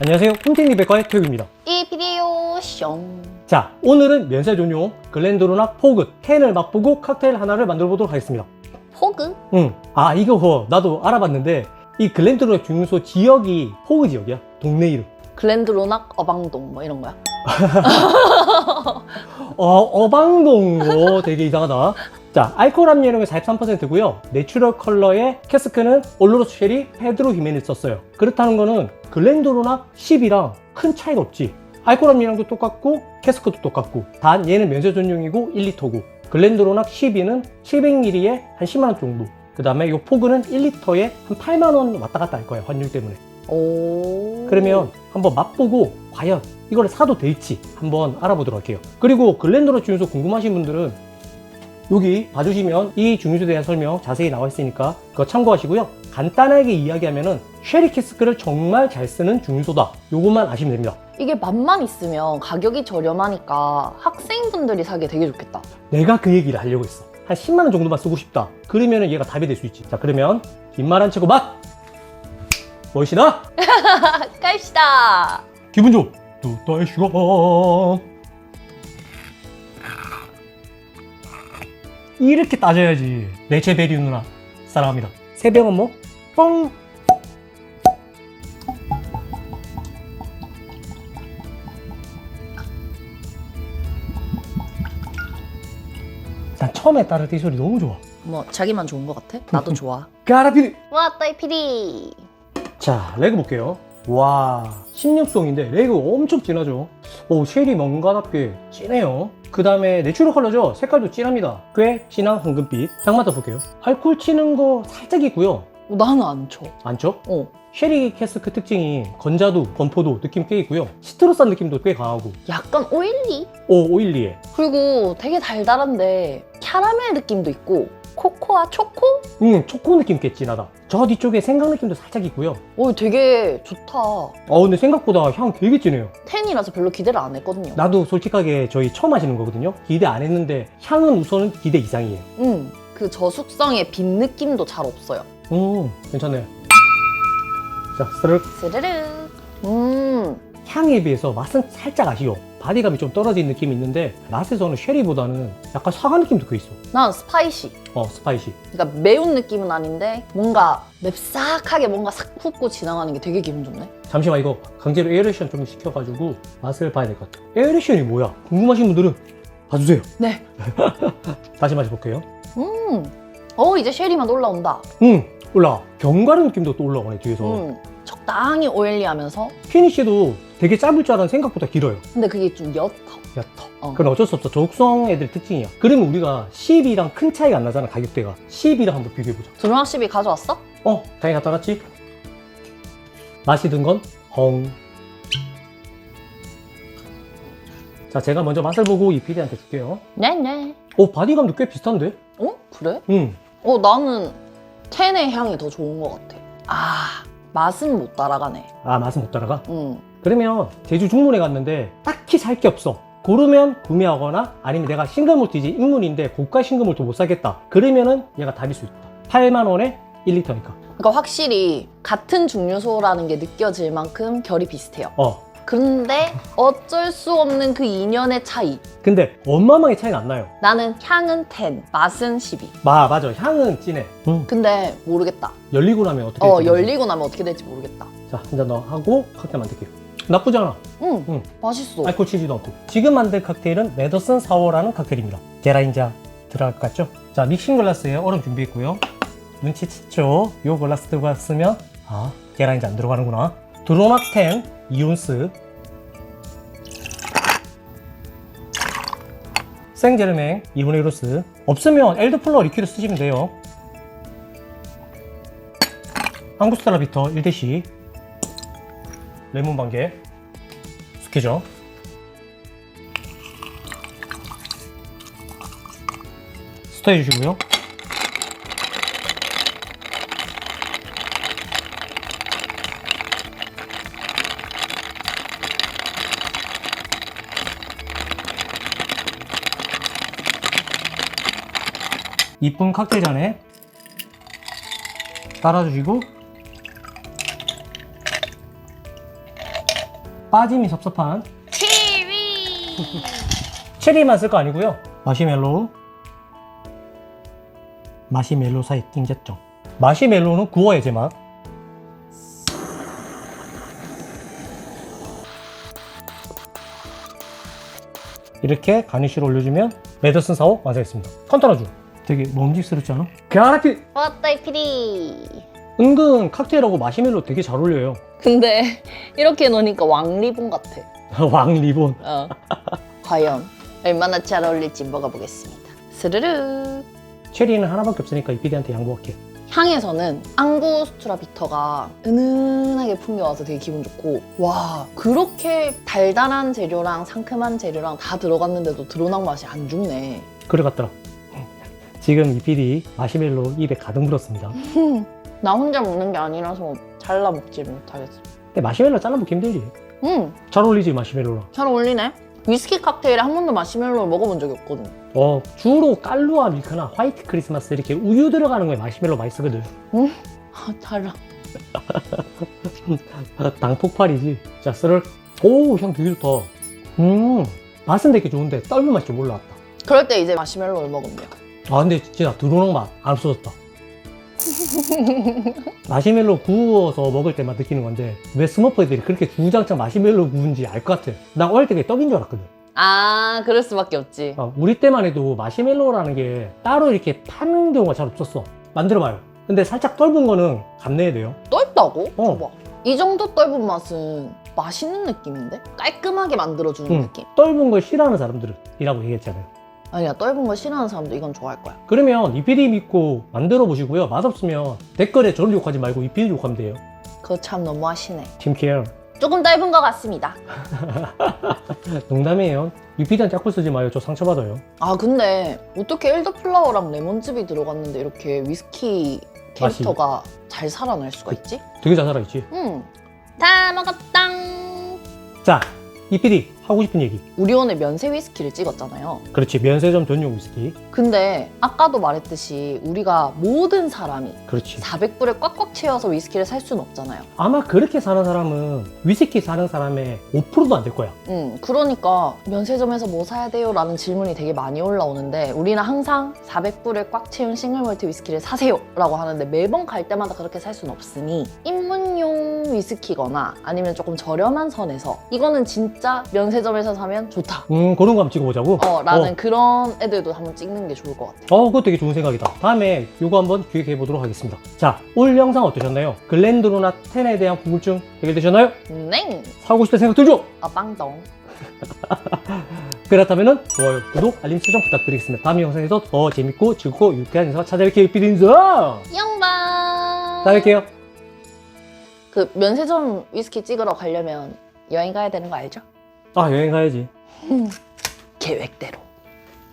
안녕하세요. 홈팅리백과의 태욱입니다. 이 비디오 숑. 자, 오늘은 면세 전용 글렌도로나 포그 캔을 맛보고 칵테일 하나를 만들어 보도록 하겠습니다. 포그? 이거 나도 알아봤는데 이 글렌도로나 중소 지역이 포그 지역이야. 동네 이름. 글렌드로낙 어방동 뭐 이런 거야? 어방동 되게 이상하다. 자, 알코올 함유량은 43%고요. 내추럴 컬러의 캐스크는 올로로스 쉐리 페드로 히메네즈 썼어요. 그렇다는 거는 글렌도로나 10이랑 큰 차이가 없지. 알코올 함유량도 똑같고 캐스크도 똑같고, 단 얘는 면세 전용이고 1리터고 글렌도로나 12는 700ml에 한 10만원 정도. 그 다음에 이 포그는 1리터에 한 8만원 왔다 갔다 할 거예요, 환율 때문에. 오. 그러면 한번 맛보고 과연 이걸 사도 될지 한번 알아보도록 할게요. 그리고 글렌도로나 중요소 궁금하신 분들은 여기 봐주시면 이 중요소에 대한 설명 자세히 나와 있으니까 그거 참고하시고요. 간단하게 이야기하면은 쉐리 캐스크를 정말 잘 쓰는 중요소다. 요것만 아시면 됩니다. 이게 맛만 있으면 가격이 저렴하니까 학생분들이 사기에 되게 좋겠다. 내가 그 얘기를 하려고 했어. 한 10만원 정도만 쓰고 싶다. 그러면은 얘가 답이 될 수 있지. 자, 그러면 긴 말 안 치고 맛! 멋이다! 깔시다. 기분 좋! 뚜따이 시간! 이렇게 따져야지. 레체베리 누나 사랑합니다. 새벽은 뭐? 뻥! 난 처음에 따를 때 이 소리 너무 좋아. 뭐 자기만 좋은 것 같아? 나도 좋아. 까라피디! 왔다 이 피디. 자, 레그 볼게요. 와, 16송인데 레그 엄청 진하죠. 오, 쉐리 뭔가답게 진해요. 그 다음에 내추럴 컬러죠. 색깔도 진합니다. 꽤 진한 황금빛. 향 맡아볼게요. 알코올 치는 거 살짝 있고요. 나는 안 쳐. 안 쳐? 쉐리 캐스크 특징이 건자도, 건포도 느낌 꽤 있고요. 시트러스한 느낌도 꽤 강하고. 약간 오일리? 오일리해. 그리고 되게 달달한데 캐러멜 느낌도 있고 코코아 초코? 초코 느낌 꽤 진하다. 저 뒤쪽에 생강 느낌도 살짝 있고요. 오, 되게 좋다. 근데 생각보다 향 되게 진해요. 텐이라서 별로 기대를 안 했거든요. 나도 솔직하게 저희 처음 하시는 거거든요. 기대 안 했는데 향은 우선은 기대 이상이에요. 그 저숙성의 빈 느낌도 잘 없어요. 괜찮네. 자, 스르륵. 스르르. 향에 비해서 맛은 살짝 아쉬워. 바디감이 좀 떨어진 느낌이 있는데 맛에서는 쉐리보다는 약간 사과 느낌도 꽤 있어. 난 스파이시. 스파이시. 그러니까 매운 느낌은 아닌데 뭔가 맵싹하게 뭔가 싹 훑고 지나가는 게 되게 기분 좋네. 잠시만, 이거 강제로 에어레이션 좀 시켜가지고 맛을 봐야 될 것 같아. 에어레이션이 뭐야? 궁금하신 분들은 봐주세요. 네. 다시 마셔볼게요. 이제 쉐리만 올라온다. 올라와. 견과류 느낌도 또 올라오네, 뒤에서. 적당히 오일리하면서. 피니쉬도 되게 짧을 줄 알았는데 생각보다 길어요. 근데 그게 좀 옅어. 그건 어쩔 수 없어. 저육성 애들 특징이야. 그러면 우리가 10이랑 큰 차이가 안 나잖아, 가격대가. 10이랑 한번 비교해보자. 드루낙 12 가져왔어? 당연히 갖다 놨지. 맛이 든 건 헝. 자, 제가 먼저 맛을 보고 이 PD한테 줄게요. 네네. 바디감도 꽤 비슷한데? 그래? 응. 나는 텐의 향이 더 좋은 것 같아. 맛은 못 따라가네. 맛은 못 따라가? 응. 그러면 제주 중문에 갔는데 딱히 살 게 없어. 고르면 구매하거나 아니면 내가 싱글몰트이지 입문인데 고가 싱글몰트 못 사겠다. 그러면은 얘가 답일 수 있다. 8만 원에 1리터니까. 그러니까 확실히 같은 중류소라는 게 느껴질 만큼 결이 비슷해요. 근데 어쩔 수 없는 그 2년의 차이. 근데 어마어마하게 차이는 안 나요. 나는 향은 10, 맛은 12. 맞아. 향은 진해. 근데 모르겠다. 열리고 나면 어떻게 될지. 열리고 나면 어떻게 될지 모르겠다. 자, 한 잔 더 하고 칵테일 만들게요. 나쁘지 않아. 맛있어. 알코올 치지도 않고. 지금 만들 칵테일은 메더슨 사워라는 칵테일입니다. 계란인자 들어갈 것 같죠? 자, 믹싱 글라스에 얼음 준비했고요. 눈치챘죠? 요 글라스 들고 왔으면 계란인자 안 들어가는구나. 드로낙 10 2온스, 생제르맹 2분의 1오스. 없으면 엘드플러 리퀴드 쓰시면 돼요. 앙구스타라 비터 1대씩, 레몬 반개, 숙회죠. 스터해 주시고요. 이쁜 칵테일 잔에 따라주시고 빠짐이 섭섭한 체리. 체리만 쓸 거 아니고요. 마시멜로 사이 띵제점. 마시멜로는 구워야지 맛. 이렇게 가니쉬를 올려주면 메더슨 사워 완성했습니다. 컨트라주. 되게 먹음직스럽지 않아? 가라피. 어따이 피디. 은근 칵테일하고 마시멜로 되게 잘 어울려요. 근데 이렇게 놓으니까 왕리본 같아. 왕 리본. 과연 얼마나 잘 어울릴지 먹어보겠습니다. 스르르. 체리는 하나밖에 없으니까 이피디한테 양보할게. 향에서는 앙구스투라 비터가 은은하게 풍겨와서 되게 기분 좋고, 와, 그렇게 달달한 재료랑 상큼한 재료랑 다 들어갔는데도 드러난 맛이 안 죽네. 그래 같더라. 지금 이피디 마시멜로 입에 가득 물었습니다. 나 혼자 먹는 게 아니라서 잘라 먹지를 못하겠어. 근데 마시멜로 잘라 먹기 힘들지. 잘 어울리지 마시멜로랑. 잘 어울리네. 위스키 칵테일에 한 번도 마시멜로를 먹어본 적이 없거든. 주로 깔루아 밀크나 화이트 크리스마스 이렇게 우유 들어가는 거에 마시멜로 많이 쓰거든. 달라. 당 폭발이지. 자, 썰을. 오, 향 되게 좋다. 맛은 되게 좋은데 떫은 맛이 좀 올라왔다. 그럴 때 이제 마시멜로를 먹으면 돼요. 아, 근데 진짜 들어오는 맛 안 없어졌다. 마시멜로 구워서 먹을 때만 느끼는 건데 왜 스머퍼들이 그렇게 주구장창 마시멜로 구운지 알 것 같아. 나 어릴 때 그게 떡인 줄 알았거든. 아, 그럴 수밖에 없지. 우리 때만 해도 마시멜로라는 게 따로 이렇게 파는 경우가 잘 없었어. 만들어봐요. 근데 살짝 떫은 거는 감내해야 돼요. 떫다고? 어. 봐봐. 이 정도 떫은 맛은 맛있는 느낌인데? 깔끔하게 만들어주는 느낌? 떫은 걸 싫어하는 사람들은 이라고 얘기했잖아요. 아니야, 떫은 거 싫어하는 사람도 이건 좋아할 거야. 그러면 이피디 믿고 만들어 보시고요. 맛없으면 댓글에 저를 욕하지 말고 이피디 욕하면 돼요. 그거 참 너무하시네. 팀케어. 조금 떫은 것 같습니다. 농담이에요. 이피디한테 악플 쓰지 마요. 저 상처받아요. 아, 근데 어떻게 엘더플라워랑 레몬즙이 들어갔는데 이렇게 위스키 캐릭터가 잘 살아날 수가 있지? 되게 잘 살아있지. 다 먹었당. 자, 이피디 하고 싶은 얘기. 우리 오늘 면세 위스키를 찍었잖아요. 그렇지. 면세점 전용 위스키. 근데 아까도 말했듯이 우리가 모든 사람이 그렇지. 400불에 꽉꽉 채워서 위스키를 살 수는 없잖아요. 아마 그렇게 사는 사람은 위스키 사는 사람의 5%도 안 될 거야. 그러니까 면세점에서 뭐 사야 돼요? 라는 질문이 되게 많이 올라오는데 우리는 항상 400불에 꽉 채운 싱글몰트 위스키를 사세요! 라고 하는데 매번 갈 때마다 그렇게 살 수는 없으니 입문용 위스키거나 아니면 조금 저렴한 선에서 이거는 진짜 면세점에서 사면 좋다. 그런 거 한번 찍어보자고? 라는 그런 애들도 한번 찍는 게 좋을 것 같아. 그거 되게 좋은 생각이다. 다음에 이거 한번 기획해 보도록 하겠습니다. 자, 올 영상 어떠셨나요? 글렌드로나 10에 대한 궁금증 해결되셨나요? 네! 사고 싶은 생각 들죠? 빵동. 그렇다면 좋아요, 구독, 알림 설정 부탁드리겠습니다. 다음 영상에서 더 재밌고 즐겁고 유쾌한 영상 찾아뵐게요. 비린자 영방! 다음에 뵐게요. 그 면세점 위스키 찍으러 가려면 여행 가야 되는 거 알죠? 여행 가야지. 계획대로.